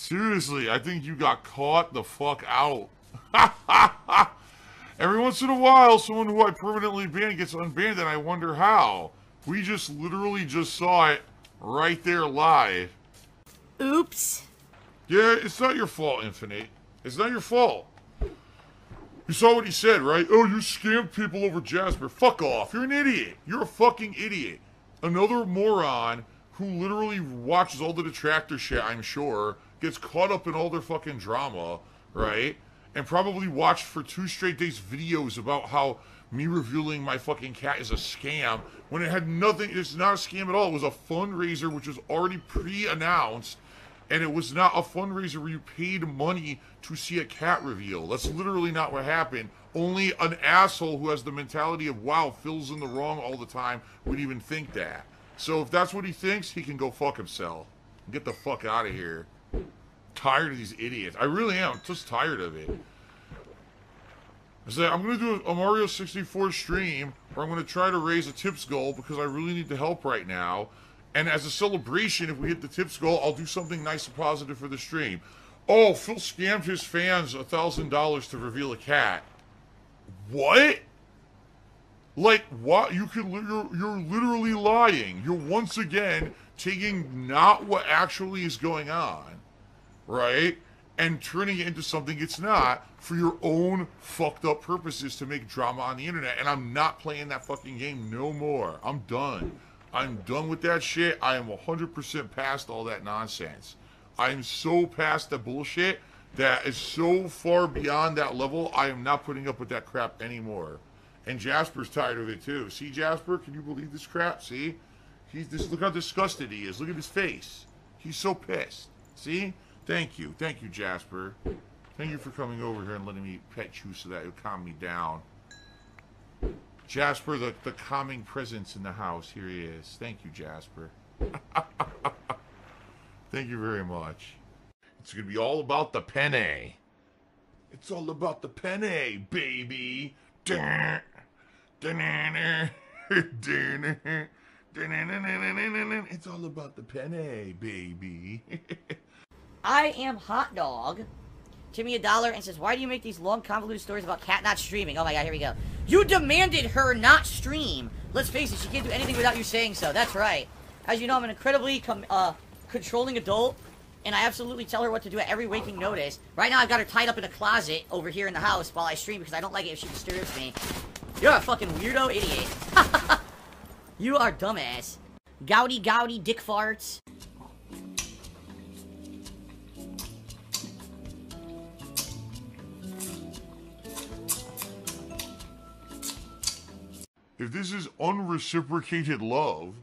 Seriously, I think you got caught the fuck out. Every once in a while, someone who I permanently ban gets unbanned, and I wonder how. We just literally just saw it right there live. Oops. Yeah, it's not your fault, Infinite. It's not your fault. You saw what he said, right? Oh, you scammed people over Jasper. Fuck off. You're an idiot. You're a fucking idiot. Another moron who literally watches all the detractor shit, I'm sure, gets caught up in all their fucking drama, right? And probably watched for 2 straight days videos about how me revealing my fucking cat is a scam when it had nothing. It's not a scam at all. It was a fundraiser which was already pre-announced, and it was not a fundraiser where you paid money to see a cat reveal. That's literally not what happened. Only an asshole who has the mentality of, wow, Phil's in the wrong all the time would even think that. So if that's what he thinks, he can go fuck himself. Get the fuck out of here. Tired of these idiots. I really am. I'm just tired of it. I said, I'm going to do a Mario 64 stream where I'm going to try to raise a tips goal because I really need the help right now. And as a celebration, if we hit the tips goal, I'll do something nice and positive for the stream. Oh, Phil scammed his fans $1,000 to reveal a cat. What? Like, what? You're literally lying. You're once again taking not what actually is going on, right? And turning it into something it's not for your own fucked up purposes to make drama on the internet. And I'm not playing that fucking game no more. I'm done. I'm done with that shit. I am 100% past all that nonsense. I'm so past the bullshit that is so far beyond that level, I am not putting up with that crap anymore. And Jasper's tired of it too. See, Jasper, can you believe this crap? See? Look how disgusted he is. Look at his face. He's so pissed. See? Thank you. Thank you, Jasper. Thank you for coming over here and letting me pet you so that it would calm me down. Jasper, the calming presence in the house. Here he is. Thank you, Jasper. Thank you very much. It's going to be all about the penne. It's all about the penne, baby. It's all about the penne, baby. I am Hot Dog. Give me $1 and says, why do you make these long convoluted stories about Cat not streaming? Oh my god, here we go. You demanded her not stream. Let's face it, she can't do anything without you saying so. That's right. As you know, I'm an incredibly controlling adult, and I absolutely tell her what to do at every waking notice. Right now, I've got her tied up in a closet over here in the house while I stream because I don't like it if she disturbs me. You're a fucking weirdo idiot. You are dumbass. Gouty dick farts. If this is unreciprocated love,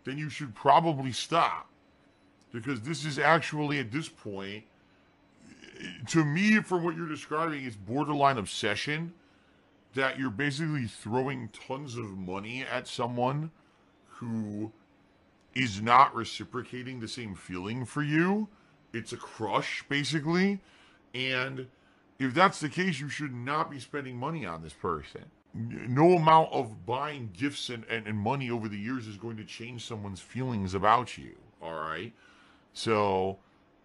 then you should probably stop. Because this is actually, at this point, to me, from what you're describing, it's borderline obsession. That you're basically throwing tons of money at someone who is not reciprocating the same feeling for you. It's a crush, basically. And if that's the case, you should not be spending money on this person. No amount of buying gifts and money over the years is going to change someone's feelings about you, all right? So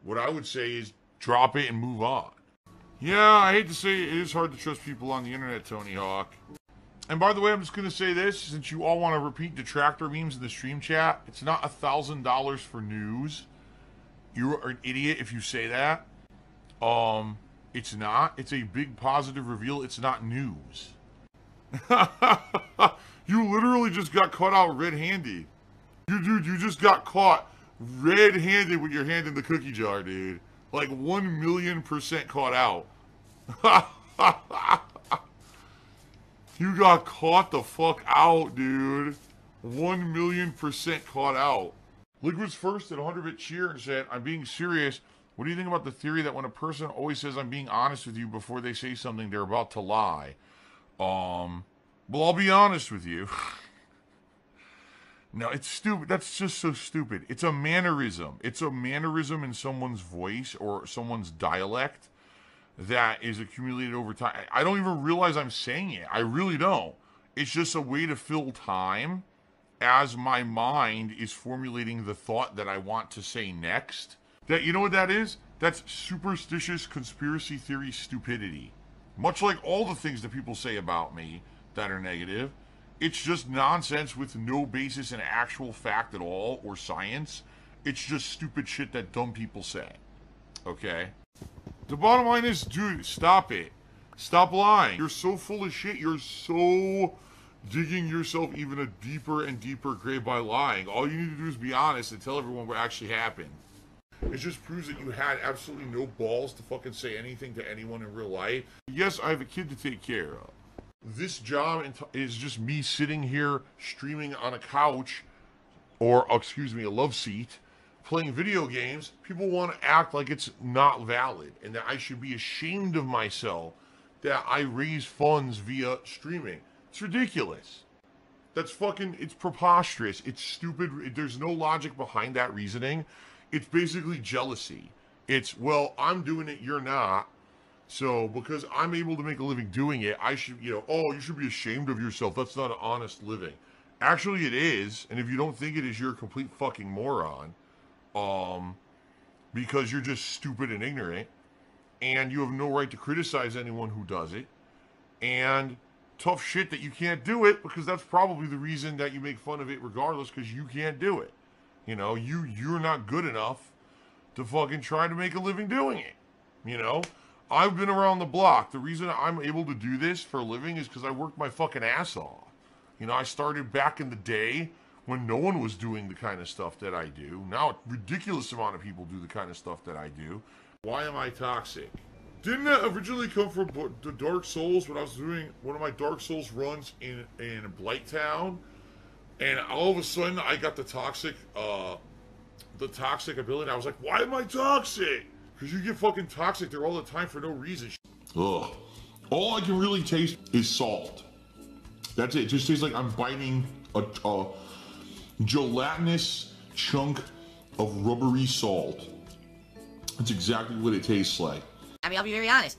what I would say is drop it and move on. Yeah, I hate to say it is hard to trust people on the internet, Tony Hawk. And by the way, I'm just going to say this, since you all want to repeat detractor memes in the stream chat, it's not $1,000 for news. You're an idiot if you say that. It's not. It's a big positive reveal. It's not news. You literally just got caught out red-handed. You just got caught red-handed with your hand in the cookie jar, dude. Like 1,000,000% caught out. You got caught the fuck out, dude. 1,000,000% caught out. Liquid's first at 100-bit cheer and said, I'm being serious. What do you think about the theory that when a person always says I'm being honest with you before they say something, they're about to lie? Well, I'll be honest with you. No, it's stupid. That's just so stupid. It's a mannerism. It's a mannerism in someone's voice or someone's dialect that is accumulated over time. I don't even realize I'm saying it. I really don't. It's just a way to fill time as my mind is formulating the thought that I want to say next. That, you know what that is? That's superstitious conspiracy theory stupidity. Much like all the things that people say about me that are negative, it's just nonsense with no basis in actual fact at all or science. It's just stupid shit that dumb people say. Okay? The bottom line is, dude, stop it. Stop lying. You're so full of shit. You're so digging yourself even a deeper and deeper grave by lying. All you need to do is be honest and tell everyone what actually happened. It just proves that you had absolutely no balls to fucking say anything to anyone in real life. Yes, I have a kid to take care of. This job is just me sitting here streaming on a couch, or, excuse me, a love seat, playing video games. People want to act like it's not valid and that I should be ashamed of myself that I raise funds via streaming. It's ridiculous. That's fucking, it's preposterous. It's stupid. There's no logic behind that reasoning. It's basically jealousy. It's, well, I'm doing it, you're not. So, because I'm able to make a living doing it, I should, oh, you should be ashamed of yourself. That's not an honest living. Actually, it is. And if you don't think it is, you're a complete fucking moron. Because you're just stupid and ignorant. And you have no right to criticize anyone who does it. And tough shit that you can't do it, because that's probably the reason that you make fun of it regardless, because you can't do it. You're not good enough to fucking try to make a living doing it. I've been around the block. The reason I'm able to do this for a living is because I worked my fucking ass off. I started back in the day when no one was doing the kind of stuff that I do. Now a ridiculous amount of people do the kind of stuff that I do. Why am I toxic? Didn't that originally come from the Dark Souls when I was doing one of my Dark Souls runs in Blighttown? And all of a sudden, I got the toxic ability. I was like, why am I toxic? Because you get fucking toxic there all the time for no reason. Ugh. All I can really taste is salt. That's it. It just tastes like I'm biting a gelatinous chunk of rubbery salt. That's exactly what it tastes like. I mean, I'll be very honest.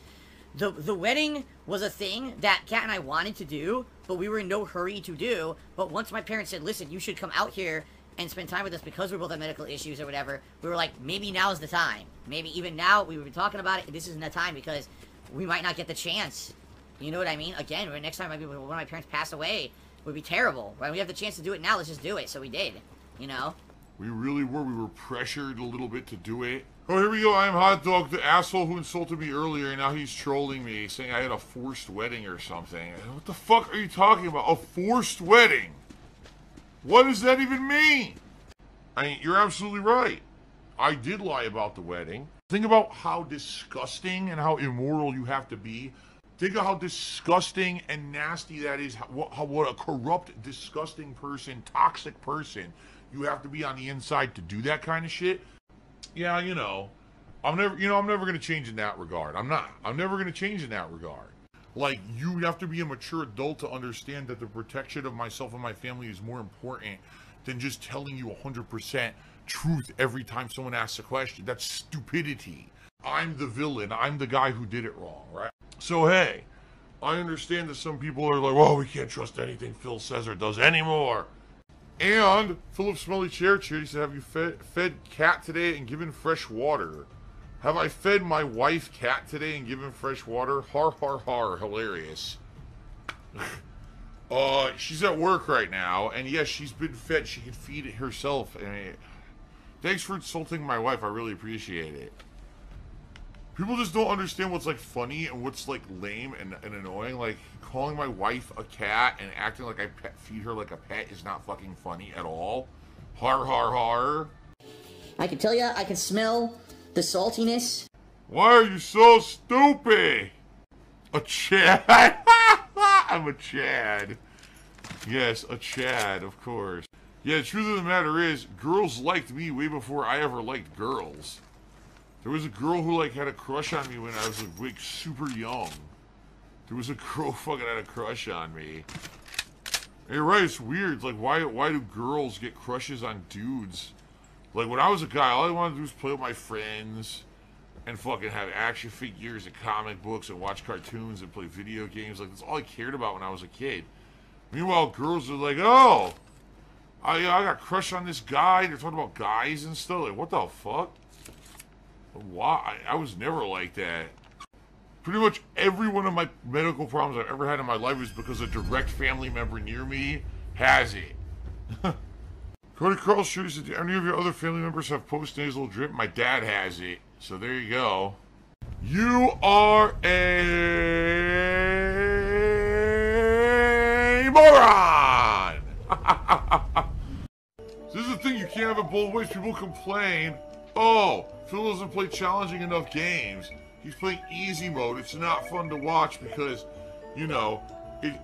The wedding was a thing that Kat and I wanted to do, but we were in no hurry to do. But once my parents said, listen, you should come out here and spend time with us because we both have medical issues or whatever, we were like, maybe now's the time. Maybe even now, we were talking about it, this isn't the time because we might not get the chance. You know what I mean? Again, next time maybe when one of my parents pass away, it would be terrible. Right? We have the chance to do it now, let's just do it. So we did, We really were. We were pressured a little bit to do it. Oh, here we go. I am Hot Dog, the asshole who insulted me earlier, and now he's trolling me, saying I had a forced wedding or something. What the fuck are you talking about? A forced wedding? What does that even mean? You're absolutely right. I did lie about the wedding. Think about how disgusting and how immoral you have to be. Think of how disgusting and nasty that is. What a corrupt, disgusting person, toxic person you have to be on the inside to do that kind of shit. Yeah, I'm never going to change in that regard. I'm not. I'm never going to change in that regard. Like, you have to be a mature adult to understand that the protection of myself and my family is more important than just telling you 100% truth every time someone asks a question. That's stupidity. I'm the villain. I'm the guy who did it wrong, right? So, hey, I understand that some people are like, well, we can't trust anything Phil says or does anymore. And Philip Smelly Chair he said, have you fed Cat today and given fresh water? Have I fed my wife Cat today and given fresh water? Har har har, hilarious. She's at work right now, and yes, she's been fed. She can feed it herself. Thanks for insulting my wife. I really appreciate it. People just don't understand what's like funny and what's like lame and annoying. Like calling my wife a cat and acting like I feed her like a pet is not fucking funny at all. Har har har. I can tell you, I can smell the saltiness. Why are you so stupid? A Chad. I'm a Chad. Yes, a Chad, of course. Yeah, the truth of the matter is, girls liked me way before I ever liked girls. There was a girl who, like, had a crush on me when I was, like, super young. There was a girl who fucking had a crush on me. You're right, it's weird. It's like, why do girls get crushes on dudes? Like, when I was a guy, all I wanted to do was play with my friends and fucking have action figures and comic books and watch cartoons and play video games. Like, that's all I cared about when I was a kid. Meanwhile, girls are like, oh, I got a crush on this guy. They're talking about guys and stuff. Like, what the fuck? Why? I was never like that. Pretty much every one of my medical problems I've ever had in my life is because a direct family member near me has it. Cody Carl shoots, do any of your other family members have post-nasal drip? My dad has it. So there you go. You are a moron! This is the thing, you can't have it both ways. People complain, oh, Phil doesn't play challenging enough games. He's playing easy mode. It's not fun to watch because, you know,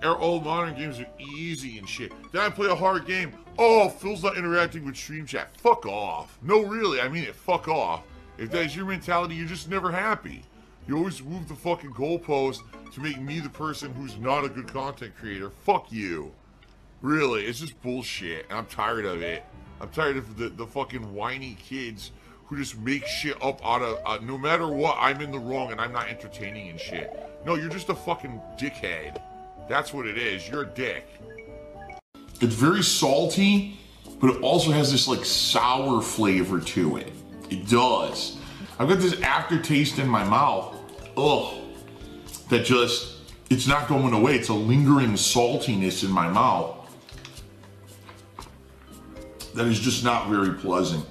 all modern games are easy and shit. Then I play a hard game. Oh, Phil's not interacting with stream chat. Fuck off. No, really, I mean it. Fuck off. If that's your mentality, you're just never happy. You always move the fucking goalpost to make me the person who's not a good content creator. Fuck you. Really, it's just bullshit, and I'm tired of it. I'm tired of the fucking whiny kids who just make shit up out of, no matter what, I'm in the wrong and I'm not entertaining and shit. No, you're just a fucking dickhead. That's what it is. You're a dick. It's very salty, but it also has this like sour flavor to it. It does. I've got this aftertaste in my mouth. Ugh. That just, it's not going away. It's a lingering saltiness in my mouth that is just not very pleasant.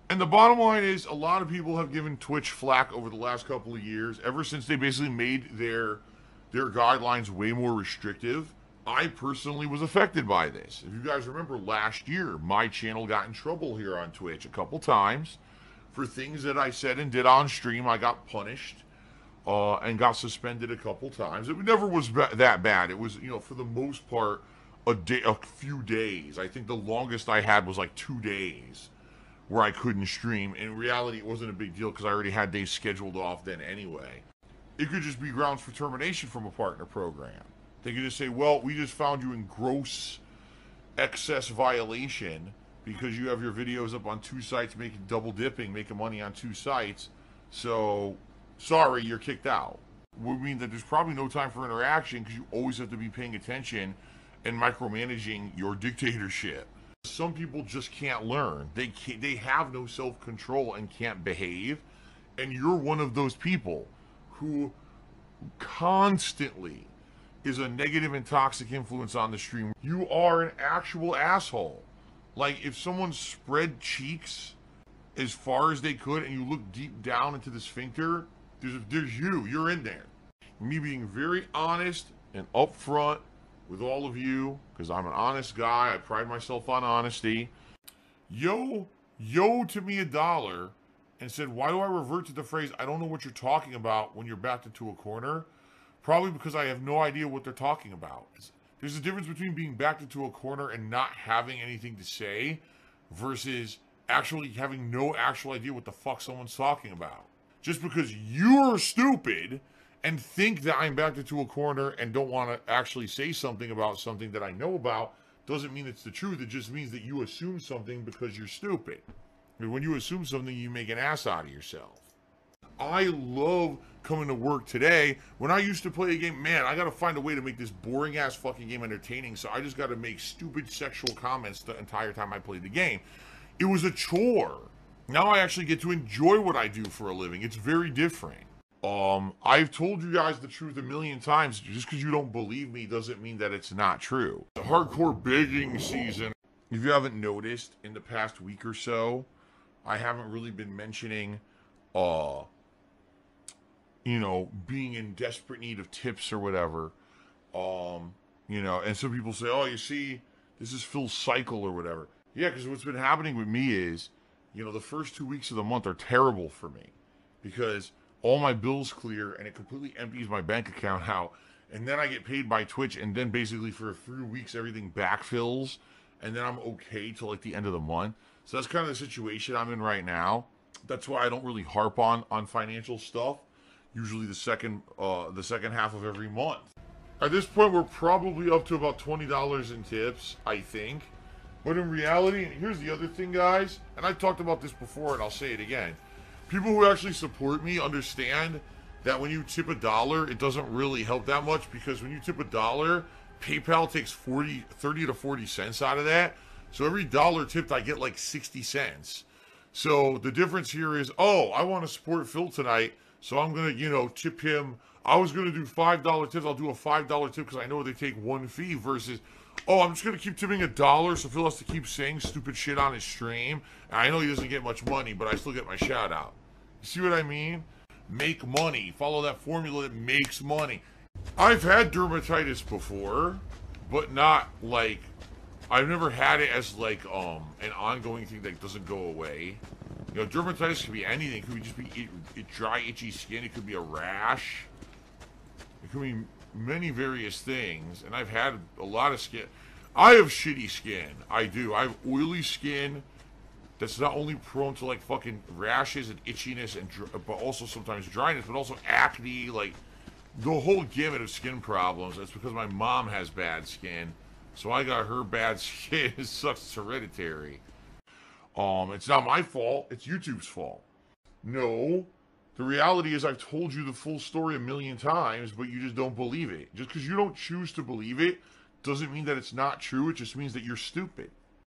And the bottom line is, a lot of people have given Twitch flack over the last couple of years, ever since they basically made their guidelines way more restrictive. I personally was affected by this. If you guys remember last year, my channel got in trouble here on Twitch a couple times for things that I said and did on stream. I got punished and got suspended a couple times. It never was that bad. It was, you know, for the most part, a few days. I think the longest I had was like 2 days where I couldn't stream. In reality, it wasn't a big deal because I already had days scheduled off then anyway. It could just be grounds for termination from a partner program. They could just say, well, we just found you in gross excess violation because you have your videos up on 2 sites making double dipping, making money on 2 sites. So, sorry, you're kicked out. Would mean that there's probably no time for interaction because you always have to be paying attention and micromanaging your dictatorship. Some people just can't learn. They have no self-control and can't behave. And you're one of those people who constantly is a negative and toxic influence on the stream. You are an actual asshole. Like, if someone spread cheeks as far as they could and you look deep down into the sphincter, there's you're in there. Me being very honest and upfront with all of you, because I'm an honest guy, I pride myself on honesty. Yo to me $1 and said, why do I revert to the phrase, I don't know what you're talking about when you're backed into a corner? Probably because I have no idea what they're talking about. There's a difference between being backed into a corner and not having anything to say versus actually having no actual idea what the fuck someone's talking about. Just because you're stupid and think that I'm backed into a corner and don't want to actually say something about something that I know about doesn't mean it's the truth. It just means that you assume something because you're stupid. And when you assume something, you make an ass out of yourself. I love coming to work today. When I used to play a game, man, I gotta find a way to make this boring ass fucking game entertaining, so I just gotta make stupid sexual comments the entire time I played the game. It was a chore. Now I actually get to enjoy what I do for a living. It's very different. I've told you guys the truth a million times. Just because you don't believe me doesn't mean that it's not true. The hardcore begging season. If you haven't noticed, in the past week or so, I haven't really been mentioning, you know, being in desperate need of tips or whatever. You know, and some people say, oh, you see, this is Phil's cycle or whatever. Yeah, because what's been happening with me is, you know, the first 2 weeks of the month are terrible for me because all my bills clear and it completely empties my bank account out. And then I get paid by Twitch, and then basically for 3 weeks everything backfills, and then I'm okay till like the end of the month. So that's kind of the situation I'm in right now. That's why I don't really harp on financial stuff. Usually the second half of every month. At this point, we're probably up to about $20 in tips, I think. But in reality, and here's the other thing, guys, and I talked about this before and I'll say it again. People who actually support me understand that when you tip $1, it doesn't really help that much, because when you tip $1, PayPal takes 30 to 40 cents out of that. So every dollar tipped, I get like 60 cents. So the difference here is, oh, I want to support Phil tonight, so I'm gonna, tip him. I was gonna do $5 tips. I'll do a $5 tip because I know they take one fee. Versus, oh, I'm just gonna keep tipping $1, so Phil has to keep saying stupid shit on his stream. And I know he doesn't get much money, but I still get my shout out. You see what I mean? Make money. Follow that formula that makes money. I've had dermatitis before, but not like, I've never had it as like an ongoing thing that doesn't go away. Dermatitis could be anything. It could just be dry, itchy skin. It could be a rash. It could be many various things. And I've had a lot of skin. I have shitty skin. I do. I have oily skin that's not only prone to like fucking rashes and itchiness, but also sometimes dryness, but also acne, like the whole gamut of skin problems. That's because my mom has bad skin. So I got her bad skin. It sucks. It's hereditary. It's not my fault. It's YouTube's fault. No. The reality is I've told you the full story a million times, but you just don't believe it. Just because you don't choose to believe it doesn't mean that it's not true. It just means that you're stupid.